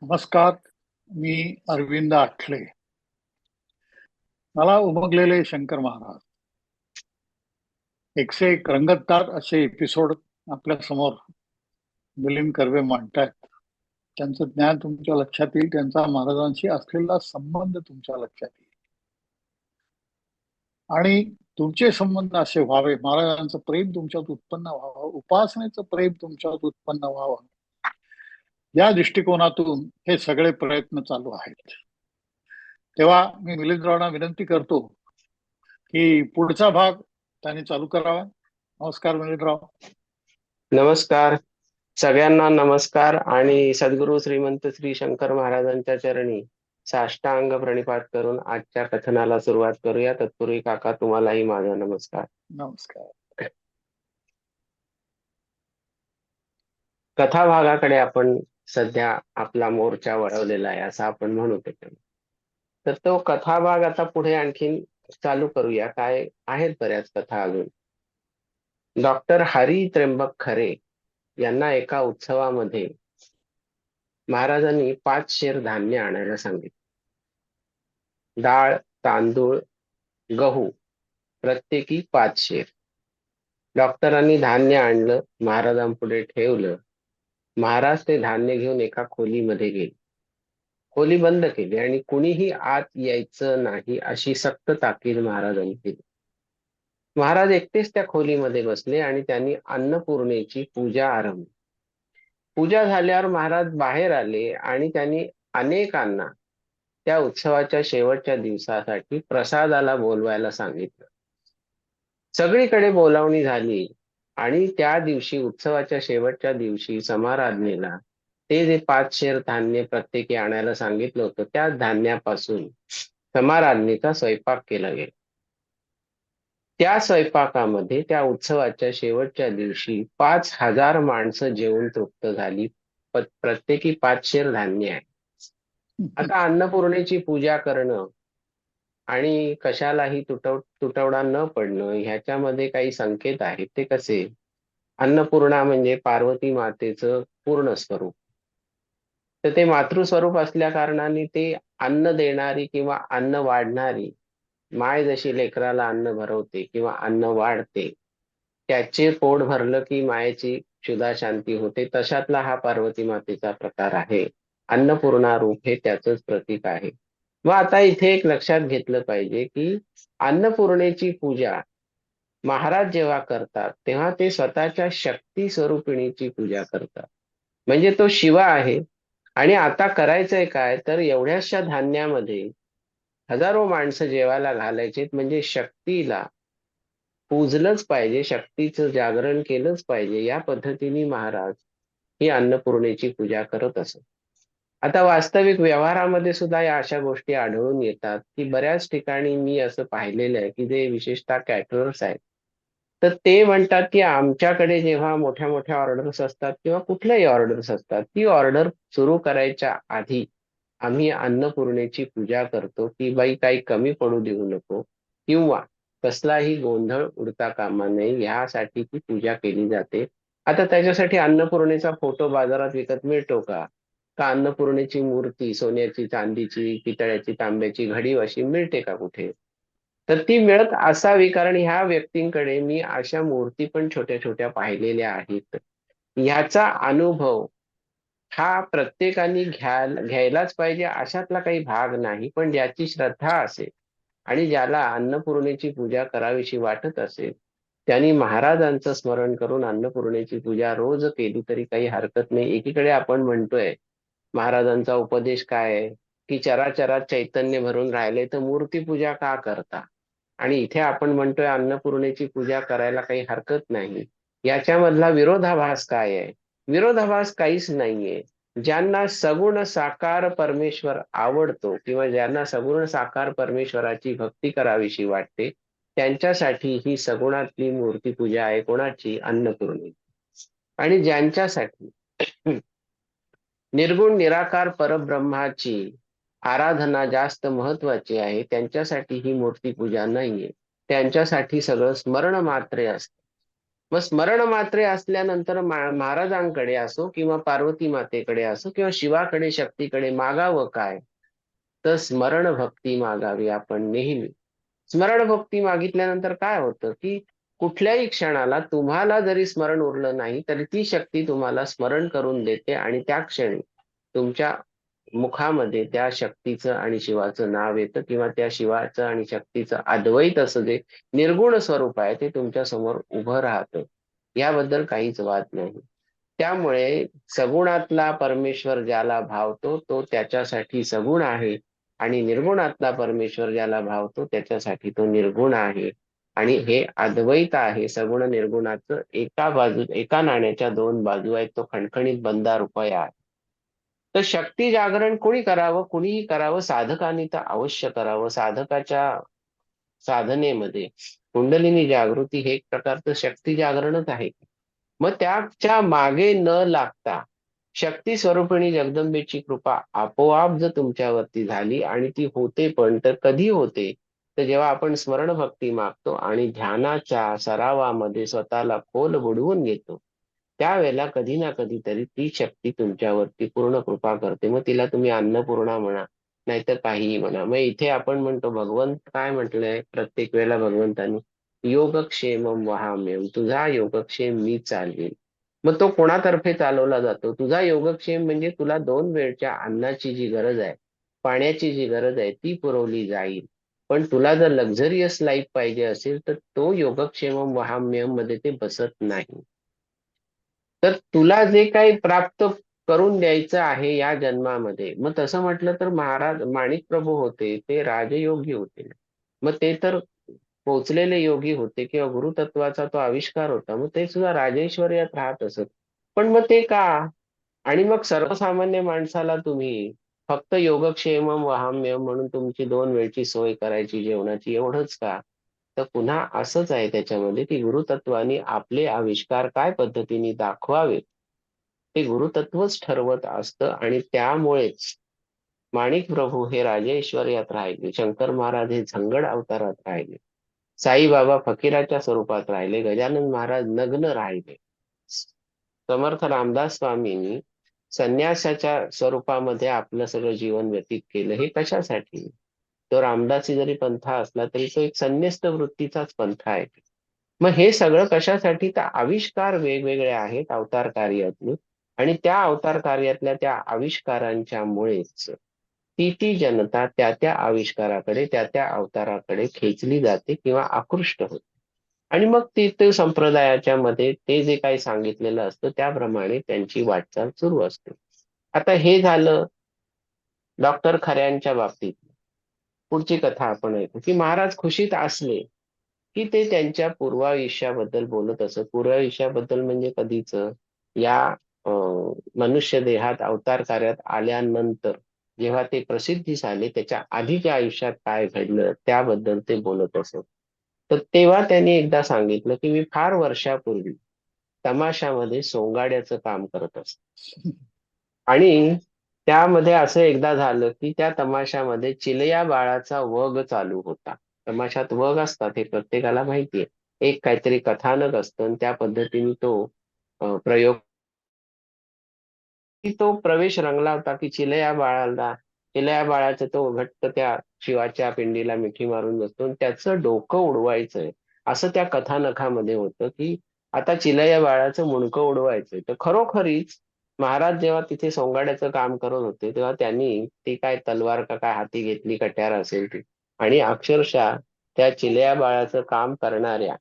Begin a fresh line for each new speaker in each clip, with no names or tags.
नमस्कार. मी अरविंद आठले. मला उमगलेले शंकर महाराज एकशे एक रंगतदार असे एपिसोड आपल्या समोर मिलिंद कर्वे मांडतायत. त्यांचं ज्ञान तुमच्या लक्षात येईल, त्यांचा महाराजांशी असलेला संबंध तुमच्या लक्षात येईल आणि तुमचे संबंध असे व्हावे, महाराजांचं प्रेम तुमच्यात उत्पन्न व्हावं, उपासनेचं प्रेम तुमच्यात उत्पन्न व्हावं, या दृष्टिकोनातून हे सगळे प्रयत्न चालू आहेत. तेव्हा मी मिलिंदरावांना विनंती करतो की पुढचा भाग त्यांनी चालू करावा. नमस्कार मिलिंदराव.
नमस्कार. सगळ्यांना नमस्कार आणि सद्गुरू श्रीमंत श्री शंकर महाराजांच्या चरणी साष्टांग प्रणिपात करून आजच्या कथनाला सुरुवात करूया. तत्पूर्वी काका तुम्हालाही माझा नमस्कार.
नमस्कार.
कथा भागाकडे आपण सध्या आपला मोर्चा वळवलेला आहे असं आपण म्हणू शकतो. तर तो कथा भाग आता पुढे आणखीन चालू करूया. काय आहेत बऱ्याच कथा अजून. डॉक्टर हरी त्र्यंबक खरे यांना एका उत्सवामध्ये महाराजांनी 5 शेर धान्य आणायला सांगितले. डाळ, तांदूळ, गहू प्रत्येकी 5 शेर. डॉक्टरांनी धान्य आणलं, महाराजांपुढे ठेवलं. महाराज ते धान्य घेऊन एका खोलीमध्ये गेले. खोली बंद केली आणि कुणीही आत यायचं नाही अशी सक्त ताकीद महाराजांनी केली. महाराज एकटेच त्या खोलीमध्ये बसले आणि त्यांनी अन्नपूर्णेची पूजा आरंभली. पूजा झाल्यावर महाराज बाहेर आले आणि त्यांनी अनेकांना त्या उत्सवाच्या शेवटच्या दिवसासाठी प्रसादाला बोलवायला सांगितलं. सगळीकडे बोलावणी झाली आणि त्या दिवशी, उत्सवाच्या शेवटच्या दिवशी, समाराधनेला ते जे 5 शेर धान्य प्रत्येकी आणायला सांगितलं होतं त्या धान्यापासून समाराधनेचा स्वयंपाक केला गेला. त्या स्वयंपाकामध्ये त्या उत्सवाच्या शेवटच्या दिवशी 5,000 माणसं जेवून तृप्त झाली. प्रत्येकी 5 शेर धान्य आहे. आता अन्नपूर्णेची पूजा करणं आणि कशालाही तुटवडा न पडणं ह्याच्यामध्ये काही संकेत आहेत. ते कसे? अन्नपूर्णा म्हणजे पार्वती मातेचं पूर्ण स्वरूप. तर ते मातृस्वरूप असल्या कारणाने ते अन्न देणारी किंवा अन्न वाढणारी माय जशी लेकराला अन्न भरवते किंवा अन्न वाढते, त्याचे पोट भरलं की मायेची क्षुधा शांती होते, तशातला हा पार्वती मातेचा प्रकार आहे. अन्नपूर्णा रूप हे त्याचंच प्रतीक आहे. मग आता इथे एक लक्षात घेतलं पाहिजे की अन्नपूर्णेची पूजा महाराज जेव्हा करतात तेव्हा ते स्वतःच्या शक्ती स्वरूपिणीची पूजा करतात. म्हणजे तो शिवा आहे. आणि आता करायचंय काय, तर एवढ्याशा धान्यामध्ये हजारो माणसं जेवायला घालायचे, म्हणजे शक्तीला पूजलंच पाहिजे, शक्तीचं जागरण केलंच पाहिजे. या पद्धतीने महाराज ही अन्नपूर्णेची पूजा करत असत. आता वास्तविक व्यवहारामध्ये सुद्धा या अशा गोष्टी आढळून येतात की बऱ्याच ठिकाणी मी असं पाहिलेलं आहे की जे विशेषतः कॅटरर्स आहेत, तर ते म्हणतात की आमच्याकडे जेव्हा मोठ्या मोठ्या ऑर्डर्स असतात किंवा कुठल्याही ऑर्डर्स असतात, ती ऑर्डर सुरू करायच्या आधी आम्ही अन्नपूर्णेची पूजा करतो की बाई काही कमी पडू देऊ नको किंवा कसलाही गोंधळ उडता कामा नये, यासाठी ती पूजा केली जाते. आता त्याच्यासाठी अन्नपूर्णेचा फोटो बाजारात विकत मिळतो का? का अन्नपूर्णेची मूर्ती सोन्याची, चांदीची, पितळ्याची, तांब्याची, घडी अशी मिळते का कुठे? तर ती मिळत असावी, कारण ह्या व्यक्तींकडे मी अशा मूर्ती पण छोट्या छोट्या पाहिलेल्या आहेत. ह्याचा अनुभव हा प्रत्येकाने घ्यायलाच पाहिजे अशातला काही भाग नाही. पण ज्याची श्रद्धा असेल आणि ज्याला अन्नपूर्णेची पूजा करावीशी वाटत असेल, त्यांनी महाराजांचं स्मरण करून अन्नपूर्णेची पूजा रोज केली तरी काही हरकत नाही. एकीकडे आपण म्हणतोय महाराजांचा उपदेश काय आहे की चराचरात चैतन्य भरून राहिले तर मूर्तीपूजा का करता, आणि इथे आपण म्हणतोय अन्नपूर्णेची पूजा करायला काही हरकत नाही. याच्यामधला विरोधाभास काय आहे? विरोधाभास काहीच नाहीये. ज्यांना सगुण साकार परमेश्वर आवडतो किंवा ज्यांना सगुण साकार परमेश्वराची भक्ती करावीशी वाटते, त्यांच्यासाठी ही सगुणातली मूर्तीपूजा आहे. कोणाची? अन्नपूर्णी. आणि ज्यांच्यासाठी निर्गुण निराकार परब्रह्माची आराधना जास्त महत्वाची आहे, त्यांच्यासाठी ही मूर्ती पूजा नाहीये. त्यांच्यासाठी सगळं स्मरण मात्र असतं. मग स्मरण मात्रे असल्यानंतर महाराजांकडे असो किंवा पार्वती मातेकडे असो किंवा शिवाकडे शक्तीकडे मागावं काय? तर स्मरण भक्ती मागावी आपण नेहमी. स्मरण भक्ती मागितल्यानंतर काय होतं की कुठल्याही क्षणाला तुम्हाला जरी स्मरण उरलं नाही तरी ती शक्ती तुम्हाला स्मरण करून देते आणि त्या क्षणी तुमच्या मुखामध्ये त्या शक्तीचं आणि शिवाचं नाव येतं किंवा त्या शिवाचं आणि शक्तीचं अद्वैत असं जे निर्गुण स्वरूप आहे ते तुमच्या समोर उभं राहतं. याबद्दल काहीच वाद नाही. त्यामुळे सगुणातला परमेश्वर ज्याला भावतो तो त्याच्यासाठी सगुण आहे आणि निर्गुणातला परमेश्वर ज्याला भावतो त्याच्यासाठी तो निर्गुण आहे. आणि हे अद्वैत आहे सगुण निर्गुणाचं. एका नाण्याच्या दोन बाजू आहेत. तो खणखणीत बंदा रुपया आहे. तर शक्ती जागरण कोणी करावं? कुणीही करावं. साधकांनी तर अवश्य करावं. साधकाच्या साधनेमध्ये कुंडलिनी जागृती हे एक प्रकारचं शक्ती जागरणच आहे. मग त्याच्या मागे न लागता शक्ती स्वरूपिणी जगदंबेची कृपा आपोआप जर तुमच्यावरती झाली आणि ती होते पण तर कधी होते? तर जेव्हा आपण स्मरण भक्ती मागतो आणि ध्यानाच्या सरावामध्ये स्वतःला खोल बुडवून घेतो त्यावेळेला कधी ना कधीतरी ती शक्ती तुमच्यावरती पूर्ण कृपा करते. मग तिला तुम्ही अन्नपूर्णा म्हणा नाहीतर काहीही म्हणा. मग इथे आपण म्हणतो भगवंत काय म्हटलंय प्रत्येक वेळेला भगवंतानी योगक्षेमम वहाम्यम, तुझा योगक्षेम मी चालवेन. मग तो कोणातर्फे चालवला जातो? तुझा योगक्षेम म्हणजे तुला 2 वेळच्या अन्नाची जी गरज आहे, पाण्याची जी गरज आहे ती पुरवली जाईल. पण तुला जर लक्झरियस लाईफ पाहिजे असेल तर तो योगक्षेमम वहाम्यम मध्ये ते बसत नाही. तर तुला जे काही प्राप्त करून द्यायचं आहे या जन्मामध्ये, मग तसं म्हटलं तर महाराज माणिक प्रभू होते ते राजयोगी होते. मग ते तर पोचलेले योगी होते किंवा गुरुतत्वाचा तो आविष्कार होता. मग ते सुद्धा राजेश्वर्यात राहत असत. पण मग ते का? आणि मग सर्वसामान्य माणसाला तुम्ही फक्त योगक्षेमम वहाम्यम म्हणून तुमची 2 वेळची सोय करायची जेवणाची एवढंच का? तर पुन्हा असंच आहे त्याच्यामध्ये की गुरुतत्वाने आपले आविष्कार काय पद्धतीने दाखवावे ते गुरुतत्वच ठरवत असतं आणि त्यामुळेच माणिक प्रभू हे राजेश्वर्यात राहिले, शंकर महाराज हे झंगड अवतारात राहिले, साईबाबा फकीराच्या स्वरूपात राहिले, गजानन महाराज नग्न राहिले, समर्थ रामदास स्वामींनी संन्यासाच्या स्वरूपामध्ये आपलं सगळं जीवन व्यतीत केलं. हे कशासाठी? तो रामदासी जरी पंथा असला तरी तो एक संन्यस्त वृत्तीचाच पंथा आहे. मग हे सगळं कशासाठी? तर आविष्कार वेगवेगळे आहेत अवतार कार्यातले आणि त्या अवतार कार्यातल्या त्या आविष्कारांच्या मुळेच ती जनता त्या आविष्काराकडे त्या अवताराकडे खेचली जाते किंवा आकृष्ट होते. आणि मग ते संप्रदायाच्या मध्ये ते जे काही सांगितलेलं असतं त्याप्रमाणे त्यांची वाटचाल सुरू असते. आता हे झालं डॉक्टर खऱ्यांच्या बाबतीत. पुढची कथा आपण ऐकू की महाराज खुशीत असले की ते त्यांच्या पूर्वायुष्याबद्दल बोलत असत. पूर्वायुष्याबद्दल म्हणजे कधीच या मनुष्य देहात अवतार कार्यात आल्यानंतर जेव्हा ते प्रसिद्धीस आले त्याच्या आधीच्या आयुष्यात काय घडलं त्याबद्दल ते बोलत असत. तर तेव्हा त्यांनी एकदा सांगितलं की मी फार वर्षापूर्वी तमाशामध्ये सोंगाड्याचं काम करत असत आणि त्यामध्ये असं एकदा झालं की त्या तमाशामध्ये चिलया बाळाचा वग चालू होता. तमाशात वग असतात हे प्रत्येकाला माहितीये. एक काहीतरी कथानक असतं आणि त्या पद्धतीने तो प्रयोग की तो प्रवेश रंगला होता की चिलया बाळाचं तो घट्ट त्या शिवाच्या पिंडीला मिठी मारून बसतो आणि त्याचं डोकं उडवायचंय असं त्या कथानकामध्ये होतं की आता चिलया बाळाचं मुंडकं उडवायचंय. तर खरोखरीच महाराज जेव्हा तिथे सोंगाड्याचं काम करत होते तेव्हा त्यांनी ती काय तलवार का काय हाती घेतली, कट्यार असेल ती, आणि अक्षरशः त्या चिलया बाळाचं काम करणाऱ्या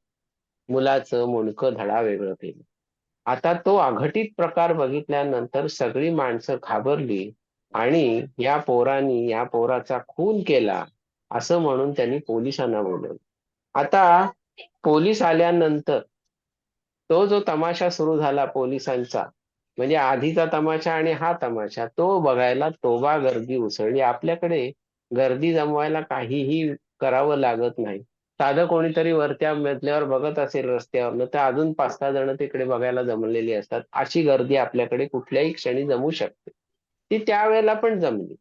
मुलाचं मुंडकं धडावेगळं केलं. आता तो अघटित प्रकार बघितल्यानंतर सगळी माणसं घाबरली आणि या पोराचा खून केला असं म्हणून त्यांनी पोलिसांना बोलवलं. आता पोलीस आल्यानंतर तो जो तमाशा सुरू झाला पोलिसांचा, म्हणजे आधीचा तमाशा आणि हा तमाशा, तो बघायला तोबा गर्दी उसळली. आपल्याकडे गर्दी जमवायला काहीही करावं लागत नाही. साधं कोणीतरी वरत्या मजल्यावर बघत असेल रस्त्यावरनं तर अजून 5-6 जण तिकडे बघायला जमलेली असतात. अशी गर्दी आपल्याकडे कुठल्याही क्षणी जमू शकते. ती त्यावेळेला पण जमली.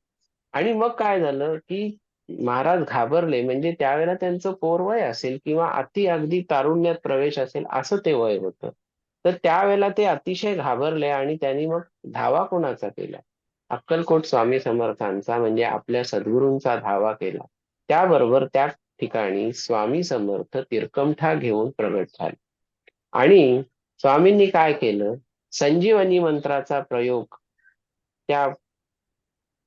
आणि मग काय झालं की महाराज घाबरले, म्हणजे त्यावेळेला त्यांचं पोरवय असेल किंवा अगदी तारुण्यात प्रवेश असेल असं ते वय होतं. तर त्यावेळेला ते अतिशय घाबरले आणि त्यांनी मग धावा कोणाचा केला? अक्कलकोट स्वामी समर्थांचा, म्हणजे आपल्या सद्गुरूंचा धावा केला. त्याबरोबर त्या ठिकाणी स्वामी समर्थ तिरकमठा घेऊन प्रगट झाले. आणि स्वामींनी काय केलं? संजीवनी मंत्राचा प्रयोग त्या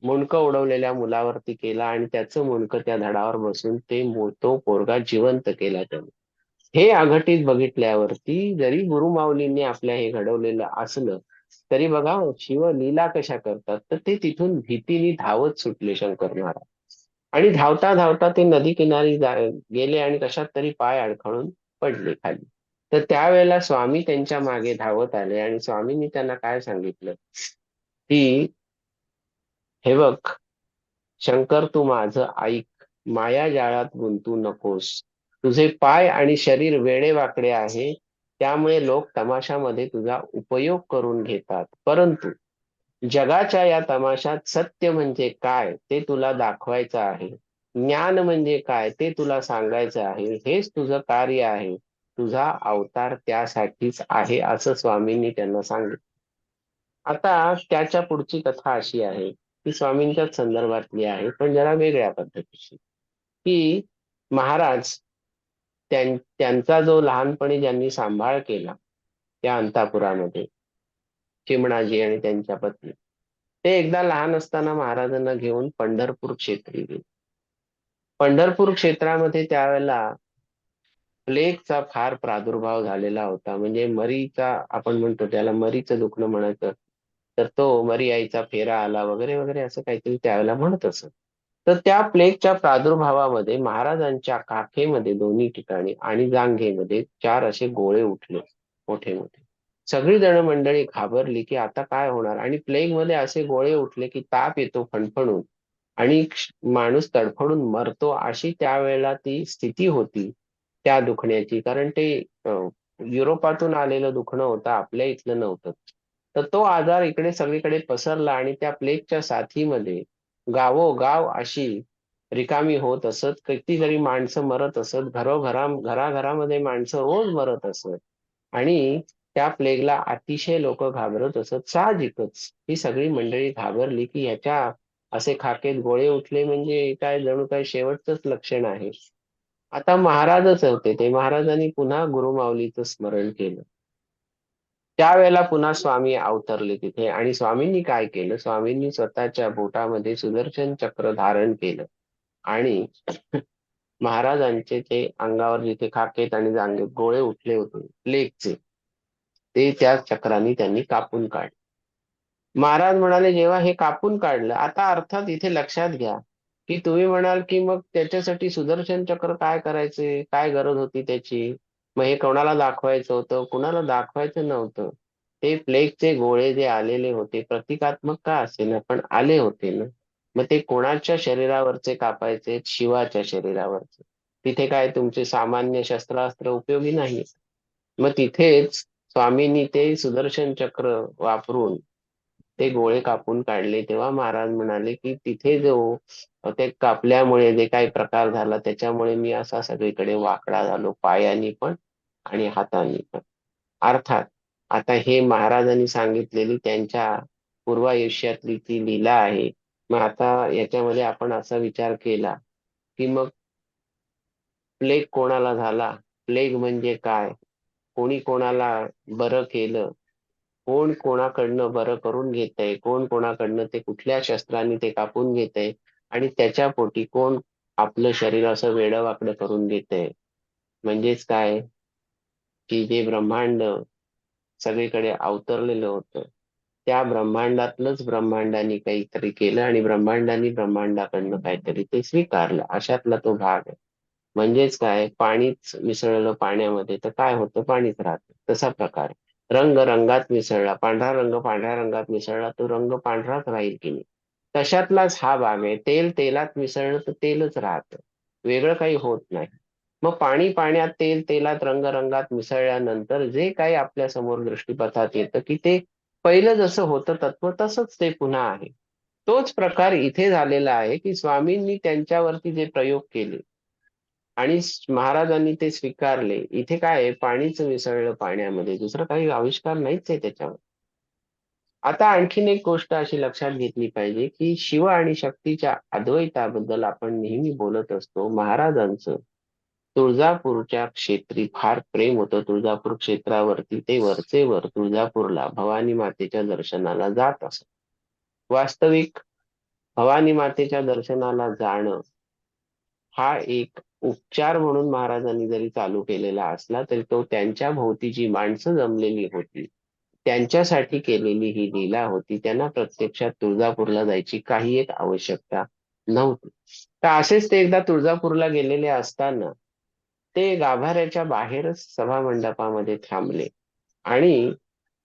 मुंडकं उडवलेल्या मुलावरती केला आणि त्याचं मुंडकं त्या धडावर बसून तो पोरगा जिवंत केला त्याने. हे अघटित बघितल्यावरती जरी गुरुमाऊलींनी आपल्या हे घडवलेलं असलं तरी बघा शिव लीला कशा करतात. तर ते तिथून भीतीने धावत सुटले शंकर महाराज. आणि धावता धावता ते नदी किनारी गेले आणि कशात तरी पाय अडखळून पडले खाली. तर त्यावेळेला स्वामी त्यांच्या मागे धावत आले आणि स्वामींनी त्यांना काय सांगितलं की, हे बघ शंकर, तू माझं ऐक, माया जाळात गुंतू नकोस. तुझे पाय आणि शरीर वेडेवाकडे आहे, त्यामुळे लोक तमाशामध्ये तुझा उपयोग करून घेतात. परंतु जगाच्या या तमाशात सत्य म्हणजे काय ते तुला दाखवायचं आहे. ज्ञान म्हणजे काय ते तुला सांगायचं आहे. हेच तुझं कार्य आहे. तुझा अवतार त्यासाठीच आहे, असं स्वामींनी त्यांना सांगितलं. आता त्याच्या पुढची कथा अशी आहे, ती स्वामींच्याच संदर्भातली आहे, पण जरा वेगळ्या पद्धतीची. की महाराज त्यांचा जो लहानपणी ज्यांनी सांभाळ केला त्या अंतापुरामध्ये, चिमणाजी आणि त्यांच्या पत्नी, ते एकदा लहान असताना महाराजांना घेऊन पंढरपूर क्षेत्री गेले. पंढरपूर क्षेत्रामध्ये त्यावेळेला प्लेगचा फार प्रादुर्भाव झालेला होता. म्हणजे मरीचा, आपण म्हणतो त्याला मरीचं दुखणं म्हणायचं, तर तो मरी आईचा फेरा आला वगैरे वगैरे असं काहीतरी त्यावेळेला म्हणत असत. तर त्या प्लेगच्या प्रादुर्भावामध्ये महाराजांच्या काखेमध्ये दोन्ही ठिकाणी आणि जांघेमध्ये 4 असे गोळे उठले, मोठे मोठे. सगळी जण मंडळी घाबरली की आता काय होणार. आणि प्लेग मध्ये असे गोळे उठले की ताप येतो फणफणून आणि माणूस तडफडून मरतो, अशी त्यावेळेला ती स्थिती होती त्या दुखण्याची. कारण ते युरोपातून आलेलं दुखणं होतं, आपल्या इथलं नव्हतं. तर तो आजार इकडे सगळीकडे पसरला आणि त्या प्लेगच्या साथीमध्ये गावोगाव अशी रिकामी होत असत. कितीतरी माणसं मरत असत. घराघरामध्ये माणसं रोज मरत असत. आणि त्या प्लेगला अतिशय लोक घाबरत असत. साहजिकच ही सगळी मंडळी घाबरली की ह्याच्या असे खाकेत गोळे उठले म्हणजे काय, जणू काय शेवटचंच लक्षण आहे. आता महाराजच होते ते. महाराजांनी पुन्हा गुरुमाऊलीचं स्मरण केलं. त्यावेळेला पुन्हा स्वामी अवतरले तिथे. आणि स्वामींनी काय केलं? स्वामींनी स्वतःच्या बोटामध्ये सुदर्शन चक्र धारण केलं आणि महाराजांचे ते अंगावर जिथे खाकेत आणि जांघेत गोळे उठले होते प्लेगचे, ते त्या चक्रांनी त्यांनी कापून काढले. महाराज म्हणाले, जेव्हा हे कापून काढलं, आता अर्थात इथे लक्षात घ्या की तुम्ही म्हणाल की मग त्याच्यासाठी सुदर्शन चक्र काय करायचे, काय गरज होती त्याची? मग हे कोणाला दाखवायचं होतं, कुणाला दाखवायचं नव्हतं. ते प्लेगचे गोळे जे आलेले होते, प्रतिकात्मक का असेना पण आले होते ना. मग ते कोणाच्या शरीरावरचे कापायचे? शिवाच्या शरीरावरचे. तिथे काय तुमचे सामान्य शस्त्रास्त्र उपयोगी नाही. मग तिथेच स्वामींनी ते सुदर्शन चक्र वापरून ते गोळे कापून काढले. तेव्हा महाराज म्हणाले की तिथे जो ते कापल्यामुळे जे काही प्रकार झाला त्याच्यामुळे मी असा सगळीकडे वाकडा झालो, पायानी पण आणि हातानी पण. अर्थात आता हे महाराजांनी सांगितलेली त्यांच्या पूर्वायुष्यातली ती लीला आहे. मग आता याच्यामध्ये आपण असा विचार केला की मग प्लेग कोणाला झाला, प्लेग म्हणजे काय, कोणी कोणाला बरं केलं, कोण कोणाकडनं बरं करून घेतंय, कोण कोणाकडनं ते कुठल्या शस्त्रांनी ते कापून घेतंय आणि त्याच्या पोटी कोण आपलं शरीर असं वेडंवाकडं करून घेतंय. म्हणजेच काय की जे ब्रह्मांड सगळीकडे अवतरलेलं होतं, त्या ब्रह्मांडातलंच ब्रह्मांडाने काहीतरी केलं आणि ब्रह्मांडाने ब्रह्मांडाकडनं काहीतरी ते स्वीकारलं, अशातला तो भाग आहे. म्हणजेच काय, पाणीच मिसळलं पाण्यामध्ये तर काय होतं? पाणीच राहतं. तसा प्रकार. रंग रंगात मिसळला, पांढरा रंग पांढऱ्या रंगात मिसळला, तो रंग पांढराच राहील की नाही. तशातलाच हा भाग आहे. तेल तेलात मिसळलं तर तेलच राहतं, वेगळं काही होत नाही. मग पाणी पाण्यात, तेल तेलात, रंग रंगात मिसळल्यानंतर जे काही आपल्या समोर दृष्टीपथात येतं की ते पहिलं जसं होतं तत्व तसंच ते पुन्हा आहे. तोच प्रकार इथे झालेला आहे की स्वामींनी त्यांच्यावरती जे प्रयोग केले आणि महाराजांनी ते स्वीकारले. इथे काय आहे, पाणीच मिसळलं पाण्यामध्ये, दुसरं काही आविष्कार नाहीच आहे त्याच्यावर. आता आणखीन एक गोष्ट अशी लक्षात घेतली पाहिजे की शिव आणि शक्तीच्या अद्वैताबद्दल आपण नेहमी बोलत असतो. महाराजांचं तुळजापूरच्या क्षेत्री फार प्रेम होतं. तुळजापूर क्षेत्रावरती ते वरचे वर तुळजापूरला भवानी मातेच्या दर्शनाला जात असत. वास्तविक भवानी मातेच्या दर्शनाला जाणं हा एक उपचार म्हणून महाराजांनी जरी चालू केलेला असला तरी तो त्यांच्या भोवती जी माणसं जमलेली होती त्यांच्यासाठी केलेली ही लीला होती. त्यांना प्रत्यक्षात तुळजापूरला जायची काही एक आवश्यकता नव्हती. तर असेच ते एकदा तुळजापूरला गेलेले असताना ते गाभाऱ्याच्या बाहेरच सभा मंडपामध्ये थांबले आणि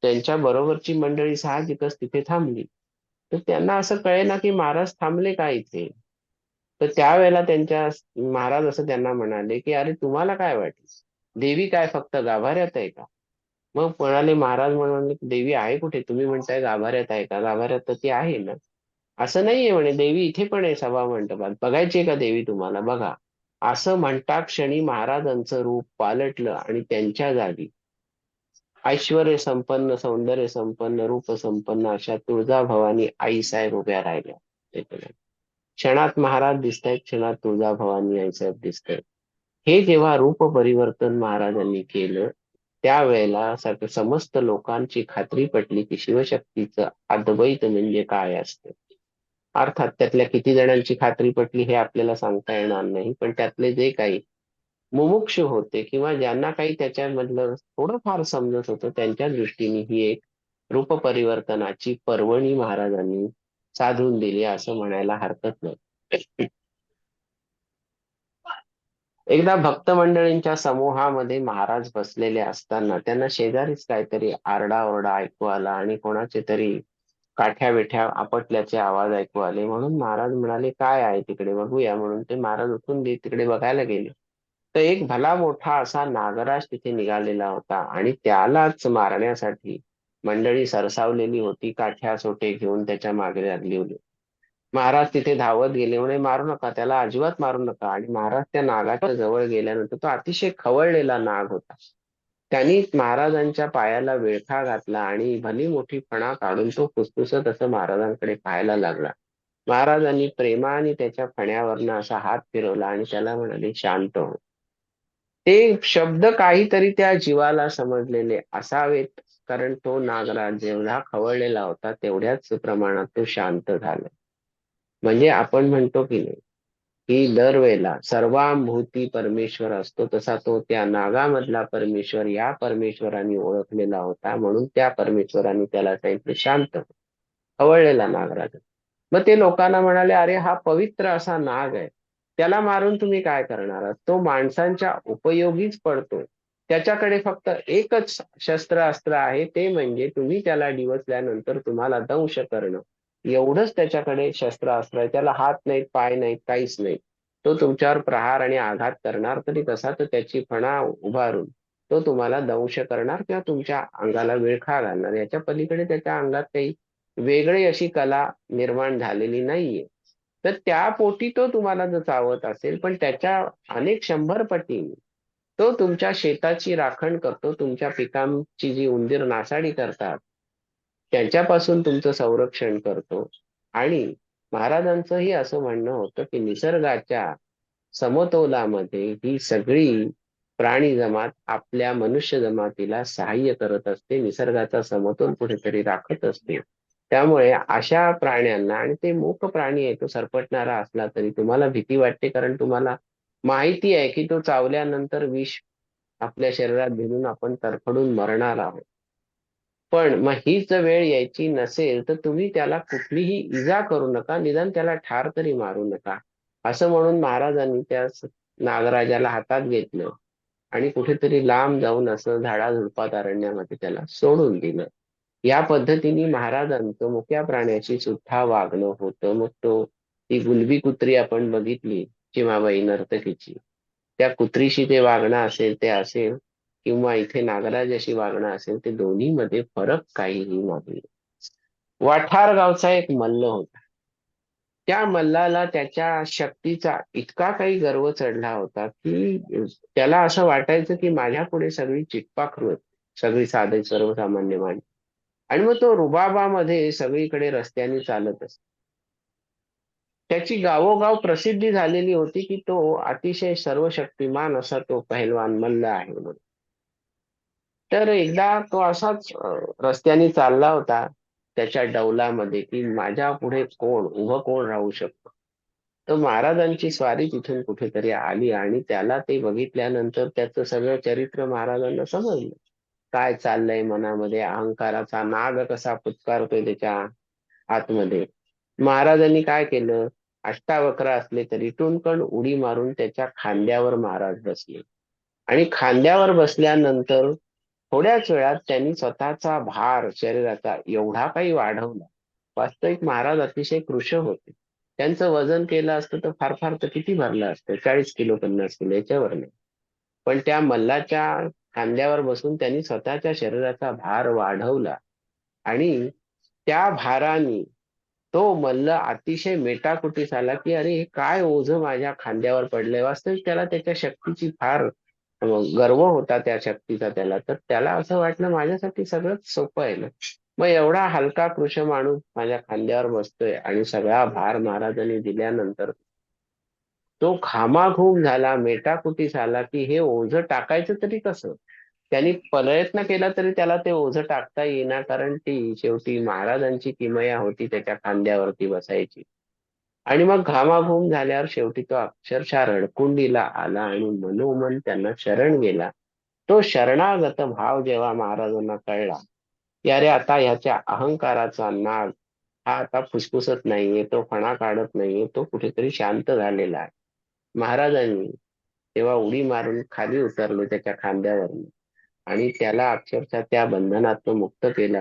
त्यांच्या बरोबरची मंडळी साहजिकच तिथे थांबली. तर त्यांना असं कळेना की महाराज थांबले का इथे. तर त्यावेळेला त्यांच्या महाराज असं त्यांना म्हणाले की अरे तुम्हाला काय वाटलं, देवी काय फक्त गाभाऱ्यात आहे का. मग म्हणाले, महाराज म्हणाले देवी आहे कुठे, तुम्ही म्हणताय गाभाऱ्यात आहे का, गाभाऱ्यात तर ती आहे ना. असं नाहीये म्हणे, देवी इथे पण आहे सभा मंडपात, बघायची का देवी तुम्हाला, बघा. असं म्हणता क्षणी महाराजांचं रूप पालटलं आणि त्यांच्या जागी ऐश्वर्य संपन्न, सौंदर्य संपन्न, रूप संपन्न अशा तुळजाभवानी आई साहेब उभ्या राहिल्या. क्षणात महाराज दिसतायत, क्षणात तुळजाभवानी आई साहेब दिसतायत. हे जेव्हा रूप परिवर्तन महाराजांनी केलं त्यावेळेला समस्त लोकांची खात्री पटली की शिवशक्तीचं अद्वैत म्हणजे काय असतं. अर्थात त्यातल्या किती जणांची खात्री पटली हे आपल्याला सांगता येणार नाही, पण त्यातले जे काही मुमुक्षु होते किंवा ज्यांना काही त्याच्यामधलं थोडंफार समजत होतं त्यांच्या दृष्टीने ही एक रूप परिवर्तनाची पर्वणी महाराजांनी साधून दिली असं म्हणायला हरकत नाही. एकदा भक्त मंडळींच्या समूहामध्ये महाराज बसलेले असताना त्यांना शेजारीच काहीतरी आरडाओरडा ऐकू आला आणि कोणाचे तरी काठ्या बिठ्या आपटल्याचे आवाज ऐकू आले. म्हणून महाराज म्हणाले काय आहे तिकडे, बघूया. म्हणून ते महाराज उठून तिकडे बघायला गेले. तर एक भला मोठा असा नागराज तिथे निघालेला होता आणि त्यालाच मारण्यासाठी मंडळी सरसावलेली होती. काठ्या सोटे घेऊन त्याच्या मागे लागली होती. महाराज तिथे धावत गेले, म्हणे मारू नका त्याला, अजिबात मारू नका. आणि महाराज त्या नागाच्या जवळ गेल्यानंतर, तो अतिशय खवळलेला नाग होता, त्यांनी महाराजांच्या पायाला विळखा घातला आणि भली मोठी फणा काढून तो फुसफुसत असं महाराजांकडे पाहायला लागला. महाराजांनी प्रेमाने त्याच्या फण्यावरनं असा हात फिरवला आणि त्याला म्हणाले शांत हो. ते शब्द काहीतरी त्या जीवाला समजलेले असावेत, कारण तो नागराज जेवढा खवळलेला होता तेवढ्याच प्रमाणात तो शांत झाला. म्हणजे आपण म्हणतो की नाही की दरवेळेला सर्वांभूती परमेश्वर असतो, तसा तो त्या नागामधला परमेश्वर या परमेश्वराने ओळखलेला होता. म्हणून त्या परमेश्वराने त्याला सांगितलं शांत हो. खवळलेला नागराज. मग ते लोकांना म्हणाले, अरे हा पवित्र असा नाग आहे, त्याला मारून तुम्ही काय करणार आहात, तो माणसांच्या उपयोगीच पडतो. त्याच्याकडे फक्त एकच शस्त्र अस्त्र आहे, ते म्हणजे तुम्ही त्याला डिवचल्यानंतर तुम्हाला दंश करणं. एवढंच त्याच्याकडे शस्त्र अस्त्र आहे. त्याला हात नाहीत, पाय नाहीत, काहीच नाही. तो तुमच्यावर प्रहार आणि आघात करणार तरी कसा, तर त्याची फणा उभारून तो तुम्हाला दंश करणार किंवा तुमच्या अंगाला विळखा घालणार. याच्या पलीकडे त्याच्या अंगात काही वेगळी अशी कला निर्माण झालेली नाहीये. तर त्या पोटी तो तुम्हाला जर चावत असेल, पण त्याच्या अनेक 100 पटीने तो तुमच्या शेताची राखण करतो, तुमच्या पिकांची जी उंदीर नासाडी करतात त्यांच्यापासून तुमचं संरक्षण करतो. आणि महाराजांचंही असं म्हणणं होतं की निसर्गाच्या समतोलामध्ये ही सगळी प्राणी जमात आपल्या मनुष्य जमातीला सहाय्य करत असते, निसर्गाचा समतोल कुठेतरी राखत असते. त्यामुळे अशा प्राण्यांना, आणि ते मूक प्राणी आहे, तो सरपटणारा असला तरी तुम्हाला भीती वाटते, कारण तुम्हाला माहिती आहे की तो चावल्यानंतर विष आपल्या शरीरात भिनून आपण तरफडून मरणार आहोत. पण मग हीच वेळ यायची नसेल तर तुम्ही त्याला कुठलीही इजा करू नका, निदान त्याला ठार तरी मारू नका, असं म्हणून महाराजांनी त्या नागराजाला हातात घेतलं आणि कुठेतरी लांब जाऊन असं झाडाझुडपात अरण्यामध्ये त्याला सोडून दिलं. या पद्धतीने महाराजांचं मुक्या प्राण्याशी सुद्धा वागणं होतं. मग तो ती गुलबी कुत्री आपण बघितली चिमाबाई नर्तकीची, त्या कुत्रीशी ते वागणं असेल ते असेल, किंवा इथे नागराजाशी वागणं असेल, ते दोन्ही मध्ये फरक काहीही नाही. वाठार गावचा एक मल्ल होता. त्या मल्लाला त्याच्या शक्तीचा इतका काही गर्व चढला होता की त्याला असं वाटायचं की माझ्या पुढे सगळी चिटपाखरू आहेत, सगळी साधे सर्वसामान्य माणसं. आणि मग तो रुबाबामध्ये सगळीकडे रस्त्याने चालत असतो. त्याची गावोगाव प्रसिद्धी झालेली होती की तो अतिशय सर्वशक्तिमान असा तो पहिलवान मल्ल आहे म्हणून. तर एकदा तो असाच रस्त्याने चालला होता त्याच्या डौलामध्ये की माझ्या पुढे कोण उभं कोण राहू शकतं. तर महाराजांची स्वारी तिथून कुठेतरी आली आणि त्याला ते बघितल्यानंतर त्याचं सगळं चरित्र महाराजांना समजलं. काय चाललंय मनामध्ये, अहंकाराचा नाग कसा फुत्कारतोय त्याच्या आतमध्ये. महाराजांनी काय केलं, अष्टावक्र असले तरी टुनकन उडी मारून त्याच्या खांद्यावर महाराज बसले. आणि खांद्यावर बसल्यानंतर थोड्याच वेळात त्यांनी स्वतःचा भार शरीराचा एवढा काही वाढवला. वास्तविक महाराज अतिशय कृश होते. त्यांचं वजन केलं असतं तर फार फार तर किती भरलं असतं, 40 किलो 50 किलो याच्यावर नाही. पण त्या मल्लाच्या खांद्यावर बसून त्यांनी स्वतःच्या शरीराचा भार वाढवला. आणि त्या भाराने तो मल्ल अतिशय मेटाकुटीस आला की अरे हे काय ओझं माझ्या खांद्यावर पडलंय. वास्तविक त्याला त्याच्या शक्तीची फार गर्व होता त्या शक्तीचा त्याला. तर त्याला असं वाटलं माझ्यासाठी सगळंच सोपं आहे ना. मग एवढा हलका कृश माणूस माझ्या खांद्यावर बसतोय आणि सगळा भार महाराजांनी दिल्यानंतर तो घामाघूम झाला, मेटाकुटीस आला की हे ओझं टाकायचं तरी कसं. त्यांनी प्रयत्न केला तरी त्याला ते ओझं टाकता येईना, कारण ती शेवटी महाराजांची किमया होती त्याच्या खांद्यावरती बसायची. आणि मग घामाघूम झाल्यावर शेवटी तो अक्षरशः रडकुंडीला आला आणि मनोमन त्यांना शरण गेला. तो शरणागत भाव जेव्हा महाराजांना कळला की अरे आता ह्याच्या अहंकाराचा नाग हा आता फुसफुसत नाहीये, तो फणा काढत नाहीये, तो कुठेतरी शांत झालेला आहे. महाराजांनी तेव्हा उडी मारून खाली उतरले त्याच्या खांद्यावरून आणि त्याला अक्षरशः त्या बंधनातून मुक्त केलं.